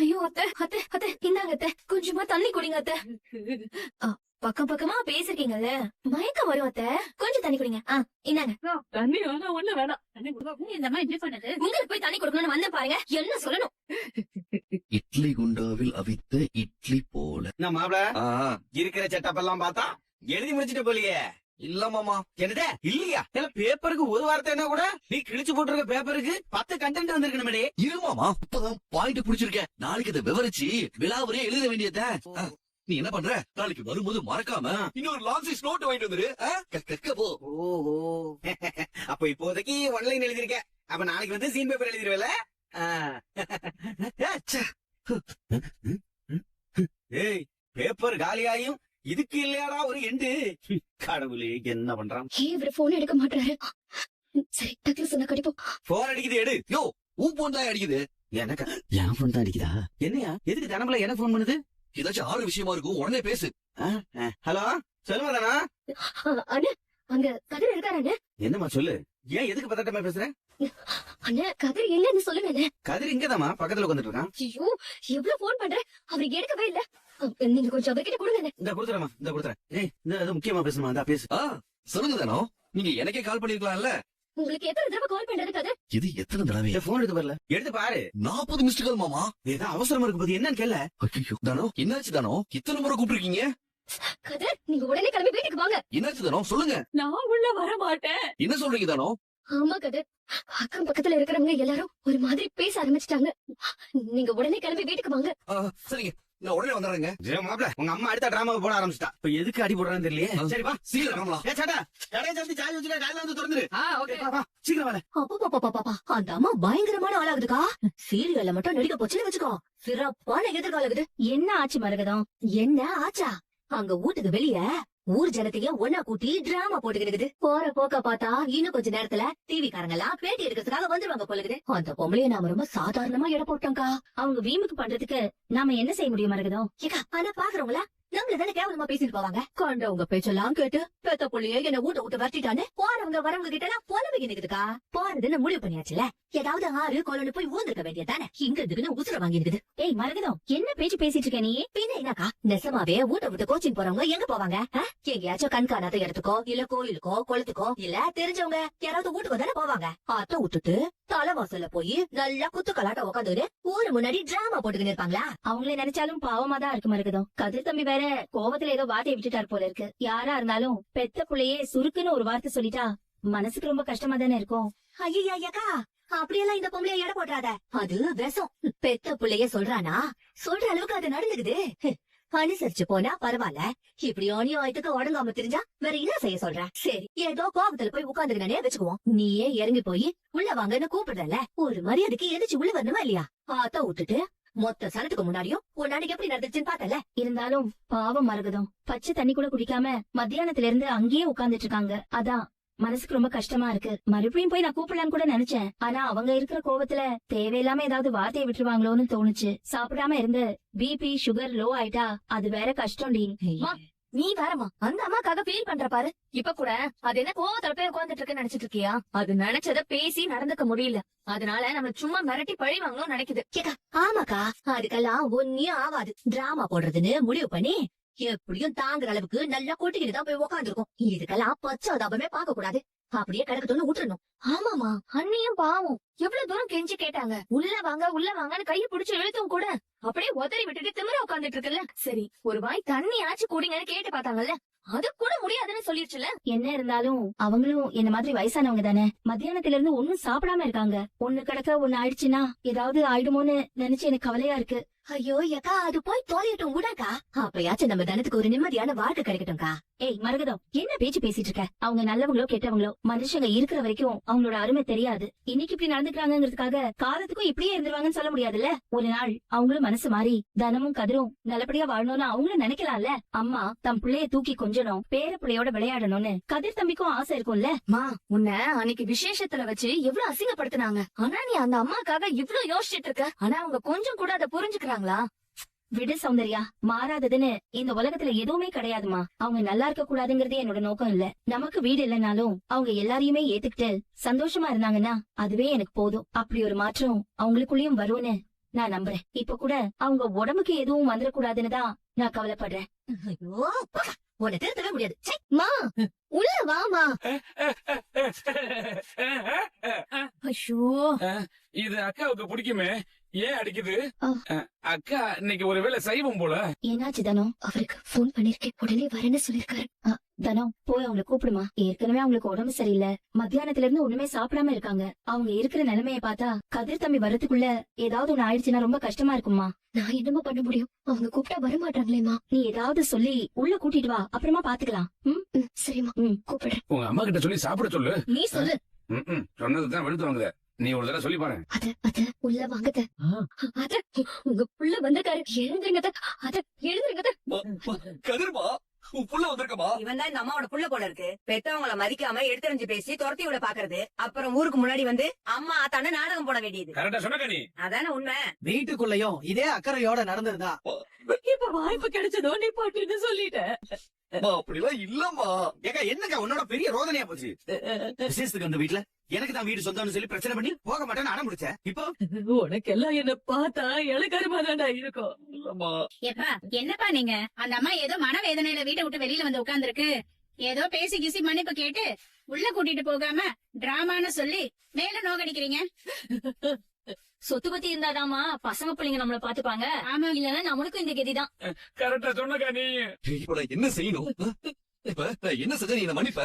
ஐயோ அத்தை அத்தை அத்தை இந்தாங்க அத்தை, கொஞ்சமா தண்ணி குடிங்க அத்தை. பக்கம் பக்கமா பேசிருக்கீங்கல்ல, மயக்கம் வரும் அத்தை, கொஞ்சம் தண்ணி குடிங்க. இந்தாங்க. தண்ணி வேணாம், ஒண்ணு வேணாம். இந்த மாதிரி என்ன பண்ணது? உங்களுக்கு போய் தண்ணி கொடுக்கணும்னு வந்த பாருங்க, என்ன சொல்லணும்? இட்லி குண்டாவில் அவித்த இட்லி போல. என்ன மாப்ள இருக்கிற செட்டப் எல்லாம் பார்த்தா எழுதி முடிச்சிட்டு போலியே. இல்ல மாமா. என்னதே இல்லையா? பேப்பருக்கு ஒரு வார்த்தை என்ன கூட நீ கிழிச்சு போட்டிருக்க பேப்பருக்கு 10 கண்டென்ட் வந்திருக்கணுமே. இரு மாமா, இப்பதான் பாயிண்ட் புடிச்சிருக்கேன். நாளைக்கு அதை விவரிச்சு விலாவரியா எழுத வேண்டியத. நீ என்ன பண்ற? நாளைக்கு வரும்போது மறக்காம இன்னொரு லாங் சைஸ் நோட் வாங்கிட்டு வந்துரு. கக்க போ. ஓஹோ, அப்ப இப்போதைக்கு ஒன்லைன் எழுதிருக்க. அப்ப நாளைக்கு வந்து சீன் பேப்பர் எழுதிருவேல. ஏய், பேப்பர் காலியாயும் இதுக்கு இல்லையாடா ஒரு எண்டு. கடவுளே, என்ன பண்றான்? இவரு போன் எடுக்க மாட்டாரு. சரி, டக்குனு சொன்னா கடிப்போம். போன் அடிக்குது, எடு. யோ, உன் போன் தான் அடிக்குது. எனக்கு என் போன் தான் அடிக்குதா? என்னையா, எதுக்கு தினமுல எனக்கு போன் பண்ணுது? ஏதாச்சும் ஆறு விஷயமா இருக்கும், உடனே பேசு. ஹலோ, சொல்லுவாதானா? அண்ணே, அங்க கதிர் இருக்காரு. என்னம்மா சொல்லு. ஏன் எதுக்கு பதட்டமா பேசுற? அண்ணே, கதிர் எங்கன்னு சொல்லுங்க. கதிர் இங்கதாம்மா, பக்கத்துல உட்காந்துட்டு இருக்கான். ஐயோ, எவ்வளவு போன் பண்றேன், அவரு எடுக்கவே இல்ல. நீங்க கொஞ்சம் அவர்கிட்ட கொடுங்க. இந்த கொடுத்துறமா, இந்த கொடுத்துறேன். ஏய், இந்த முக்கியமா பேசணுமா? இந்த பேசு. சொல்லுங்க தானோ, நீங்க எனக்கே கால் பண்ணிருக்கலாம்ல. உங்களுக்கு எத்தனை தடவை கால் பண்றது கதிர்? இது எத்தனை தடவை? போன் எடுத்து வரல, எடுத்து பாரு. 40 மிஸ்டு கால் மாமா. ஏதோ அவசரமா இருக்கு போது, என்னன்னு கேள. ஐயோ தானோ, என்னாச்சு தானோ? இத்தனை முறை கூப்பிட்டுருக்கீங்க. கதிர், நீங்க உடனே கிளம்பி வீட்டுக்கு வாங்க. என்னாச்சு தானோ, சொல்லுங்க. நான் உள்ள வர மாட்டேன். என்ன சொல்றீங்க தானோ? ஆமா கதிர், அக்கம் பக்கத்துல இருக்கிறவங்க எல்லாரும் ஒரு மாதிரி பேச ஆரம்பிச்சிட்டாங்க. நீங்க உடனே கிளம்பி வீட்டுக்கு வாங்க. சரிங்க, நான் உடனே வந்துடுறேங்க. மாப்ள, உங்க அம்மா அடுத்த டிராமாவை போட ஆரம்பிச்சிட்டா. இப்ப எதுக்கு அடி போடுறான்னு தெரியலையே. சரி வா, சீக்கிரம் கிளம்பலாம். ஏ சாட்டா, கடையை சாத்தி சாய் வச்சுக்க, காலையில வந்து திறந்துரு. ஓகே. வா, சீக்கிரம் வாங்க. அப்பா, அந்த அம்மா பயங்கரமான ஆளாகுதுக்கா. சீரியல்ல மட்டும் நடிக்க போச்சுன்னு வச்சுக்கோ, சிறப்பான எதிர்காலம். என்ன ஆச்சு மரகதம்? என்ன ஆச்சா? அங்க வீட்டுக்கு வெளிய ஊர் ஜனத்தையே ஒன்னா கூட்டி டிராமா போட்டுக்கிட்டு போற போக்க பார்த்தா இன்னும் கொஞ்ச நேரத்துல டிவி காரங்க எல்லாம் பேட்டி எடுக்கிறதுக்காக வந்துருவாங்க போலுக்குது. அந்த பொம்பளைய நாம ரொம்ப சாதாரணமா இட போட்டோம்க்கா. அவங்க வீம்புக்கு பண்றதுக்கு நாம என்ன செய்ய முடியும் மரகதம்? ஏக்கா, ஆனா பாக்குறவங்கள நம்மள தானே கேவலமா பேசிட்டு போவாங்க. கொண்டவங்க பேச்செல்லாம் கேட்டு பெத்த புள்ளைய என்ன ஊட்ட விட்டு வரட்டிட்டான்னு போறவங்க வரவங்க கிட்ட எல்லாம் புலம்பிக்க நிக்குதுக்கா. போறதுன்னு முடிவு பண்ணியாச்சுல, ஏதாவது ஆறு கொலன்னு போய் ஊந்திருக்க வேண்டியதானே. இங்க இருக்குன்னு உசுர வாங்கி இருக்குது. ஏய் மரகதம், என்ன பேச்சு பேசிட்டு இருக்க நீ? பின்ன என்னக்கா, நெசமாவே ஊட்ட விட்டு கோச்சிங் போறவங்க எங்க போவாங்க? எங்கேயாச்சும் கண்காணாத இடத்துக்கோ, இல்ல கோயிலுக்கோ, குளத்துக்கோ, இல்ல தெரிஞ்சவங்க யாராவது வீட்டுக்கோ தானே போவாங்க. அத்தை விட்டுட்டு தலைவாசல்ல போய் நல்லா குத்து கலாட்ட உட்காந்துட்டு ஊரு முன்னாடி டிராமா போட்டுக்கிட்டு இருப்பாங்களா? அவங்களே நினைச்சாலும் பாவமா தான் இருக்கு மரகதம். கதிர் தம்பி வேற கோவத்துல ஏதோ வார்த்தையை விட்டுட்டார் போல இருக்கு. யாரா இருந்தாலும் பெத்த புள்ளையே சுருக்குன்னு ஒரு வார்த்தை சொல்லிட்டா மனசுக்கு ரொம்ப கஷ்டமா தானே இருக்கும். ஐயாக்கா, அப்படியெல்லாம் இந்த பொம்பளைய எடை போடுறாத, அது விஷம். பெத்த புள்ளைய சொல்றானா, சொல்ற அளவுக்கு அது நடந்துக்குது. அனுசரிச்சு போனா பரவாயில்ல, இப்படி அநியாயத்துக்கு உடங்காம தெரிஞ்சா வேற என்ன செய்ய சொல்ற? சரி, ஏதோ கோபத்துல போய் உட்கார்ந்துக்கினே வச்சுக்குவோம். நீயே இறங்கி போய் உள்ள வாங்கன்னு கூப்பிடுறல, ஒரு மரியாதைக்கு எதிர்த்து உள்ள வரணுமா இல்லையா? ஆத்த விட்டுட்டு மொத்த சனத்துக்கு முன்னாடியும் ஒரு நாளைக்கு எப்படி நடந்துச்சுன்னு பாத்தல. இருந்தாலும் பாவம் மரகதம், பச்சை தண்ணி கூட குடிக்காம மத்தியானத்துல இருந்து அங்கேயே உட்கார்ந்துட்டு இருக்காங்க. அதான் மனசுக்கு ரொம்ப கஷ்டமா இருக்கு. மறுபடியும் போய் நான் கூப்பிடலான்னு கூட நினைச்சேன். ஆனா அவங்க இருக்கிற கோவத்துல தேவையில்லாம ஏதாவது வார்த்தையை விட்டுருவாங்களோன்னு தோணுச்சு. சாப்பிடாம இருந்து பிபி சுகர் லோ ஆயிட்டா அது வேற கஷ்டம். நீ வேறமா அந்த அம்மாக்காக ஃபீல் பண்ற பாரு. இப்ப கூட அது என்ன கோவத்துல போய் உட்கார்ந்துட்டு இருக்குன்னு நினைச்சிட்டு இருக்கியா? அது நினைச்சத பேசி நடந்துக்க முடியல, அதனால நம்ம சும்மா மிரட்டி பழி வாங்கணும் நினைக்குது. ஆமாக்கா, அதுக்கெல்லாம் ஒன்னும் ஆகாது. டிராமா போடுறதுன்னு முடிவு பண்ணி எப்படியும் தாங்குற அளவுக்கு நல்லா கொட்டிக்கிட்டு தான் போய் உட்காந்துருக்கும். இதுக்கெல்லாம் பச்சாதாபமே பார்க்க கூடாது, அப்படியே கிடக்கட்டும்னு விட்டுறணும். ஆமாமா, அண்ணியும் பாவம் எவ்வளவு தூரம் கெஞ்சி கேட்டாங்க, உள்ள வாங்கன்னு கையை பிடிச்சு இழுத்தும் கூட அப்படியே உதறி விட்டுட்டு திமிர உட்காந்துட்டு இருக்குல்ல. சரி, ஒரு வாய் தண்ணி ஆச்சு கூடிங்கன்னு கேட்டு பார்த்தாங்கல்ல, அது கூட முடியாதுன்னு சொல்லிருச்சுல. என்ன இருந்தாலும் அவங்களும் என்ன மாதிரி வயசானவங்க தானே. மத்தியானத்துல இருந்து ஒன்னும் சாப்பிடாம இருக்காங்க. ஒண்ணு கிடக்க ஒண்ணு ஆயிடுச்சுன்னா ஏதாவது ஆயிடுமோன்னு நினைச்சு எனக்கு கவலையா இருக்கு. ஐயோ ஏக்கா, அது போய் தோலியட்டும் விடாக்கா, அப்பயாச்சும் நம்ம தனத்துக்கு ஒரு நிம்மதியான வாழ்க்கை கிடைக்கட்டும்க்கா. ஏய் மரகதம், என்ன பேச்சு பேசிட்டு இருக்க? அவங்க நல்லவங்களோ கெட்டவங்களோ மனுஷங்க இருக்கிற வரைக்கும் அவங்களோட அருமை தெரியாது. இன்னைக்கு இப்படி நடந்துக்கிறாங்கிறதுக்காக காலத்துக்கும் இப்படியே இருந்துருவாங்கன்னு சொல்ல முடியாதுல்ல. ஒரு நாள் அவங்களும் மனசு மாறி தனமும் கதிரும் நல்லபடியா வாழணும்னு அவங்களும் நினைக்கலாம்ல. அம்மா தம் பிள்ளைய தூக்கி கொஞ்சணும், பேர பிள்ளையோட விளையாடணும்னு கதிர் தம்பிக்கும் ஆசை இருக்கும்ல. மா, உன்ன அன்னைக்கு விசேஷத்துல வச்சு எவ்வளவு அசிங்கப்படுத்தினாங்க. ஆனா நீ அந்த அம்மாக்காக இவ்வளவு யோசிச்சுட்டு இருக்க. ஆனா அவங்க கொஞ்சம் கூட அதை புரிஞ்சுக்கிறாங்களா? விடு சௌந்தர்யா, மாறாததுன்னு இந்த உலகத்துல எதுவுமே கிடையாதுமா. அவங்க நல்லா இருக்க கூடாதுங்கறதே என்னோட நோக்கம் இல்ல. நமக்கு வீடு இல்லைனாலும் அவங்க எல்லாரையுமே ஏத்துக்கிட்டு சந்தோஷமா இருந்தாங்கன்னா அதுவே எனக்கு போதும். அப்படி ஒரு மாற்றம் அவங்களுக்குள்ளயும் வரும்னு நான் நம்புறேன். இப்ப கூட அவங்க உடம்புக்கு எதுவும் வந்துடக்கூடாதுன்னு தான் நான் கவலைப்படுறேன். ஐயோ உன்னை திருத்தவே முடியாது. மா உள்ள வாமா. ஐயோ இது அக்காவுக்கு பிடிக்குமே, ஏன் அடிக்குது? ஆ. அக்கா இன்னைக்கு ஒருவேளை சைவம் போல. என்னாச்சு தனம்? அவருக்கு போன் பண்ணிருக்கேன், உடனே வரேன்னு சொல்லிருக்காரு. தனம் போய் அவங்களை கூப்பிடுமா. ஏற்கனவே அவங்களுக்கு உடம்பு சரியில்லை, மத்தியானத்துல இருந்து ஒண்ணுமே சாப்பிடாம இருக்காங்க. அவங்க இருக்கிற நிலைமைய பார்த்தா கதிர் தம்பி வரதுக்குள்ள ஏதாவது ஒண்ணு ஆயிடுச்சுன்னா ரொம்ப கஷ்டமா இருக்குமா. நான் என்னமா பண்ண முடியும், அவங்க கூப்பிட்டா வர மாட்டாங்களேமா. நீ ஏதாவது சொல்லி உள்ள கூட்டிட்டு வா, அப்புறமா பாத்துக்கலாம். சரிம்மா கூப்பிடுறேன். உங்க அம்மா கிட்ட சொல்லி சாப்பிட சொல்லு. நீ சொல்லு. சொன்னதுதான் வெளுத்து வாங்குத. நீ ஒரு தடவை சொல்லி பாரு. அத உள்ள வாங்கத. அத உங்க புள்ள வந்திருக்காரு, எழுந்துருங்க. அத எழுந்துருங்க. கதிர்மா உன் புள்ள வந்திருக்கமா? இவன் தான் இந்த அம்மாவோட புள்ள போல இருக்கு. பெத்தவங்கள மதிக்காம எடுத்தறிஞ்சு பேசி துரத்தி விட பாக்குறது, அப்புறம் ஊருக்கு முன்னாடி வந்து அம்மா ஆத்தான நாடகம் போட வேண்டியது. கரெக்டா சொன்னக்கா நீ. அதானே உண்மை. வீட்டுக்குள்ளயும் இதே அக்கறையோட நடந்திருந்தா இப்ப வாய்ப்பு கிடைச்சதோ நீ பாட்டுன்னு சொல்லிட்ட. அப்படிலாம் இல்லம்மா. ஏக்கா என்னக்கா உன்னோட பெரிய ரோதனையா போச்சு? விசேஷத்துக்கு அந்த வீட்டுல எனக்கு தான் வீடு சொந்தம்னு சொல்லி பிரச்சனை பண்ணி போக மாட்டேன்னு அடம் முடிச்சேன். இப்போ உனக்கெல்லாம் என்ன பார்த்தா இளக்கருமா தாண்டா இருக்கும். இல்லம்மா. எப்பா என்னப்பா நீங்க அந்த அம்மா ஏதோ மனவேதனையில வீட்டை விட்டு வெளியில வந்து உட்கார்ந்துருக்கு. ஏதோ பேசி கிசி மன்னிப்பு கேட்டு உள்ள கூட்டிட்டு போகாம டிராமான்னு சொல்லி மேல நோகடிக்கிறீங்க. சொத்து பத்தி இருந்தாதாமா பசங்க பிள்ளைங்க நம்மள பாத்துப்பாங்க. ஆமா இல்லன்னா நம்மளுக்கும் இந்த கதிதான். கரெக்டா சொன்னக்கா நீ. இப்ப நான் என்ன செய்யணும்? இப்ப நான் என்ன செஞ்சா நீ என்ன மன்னிப்ப?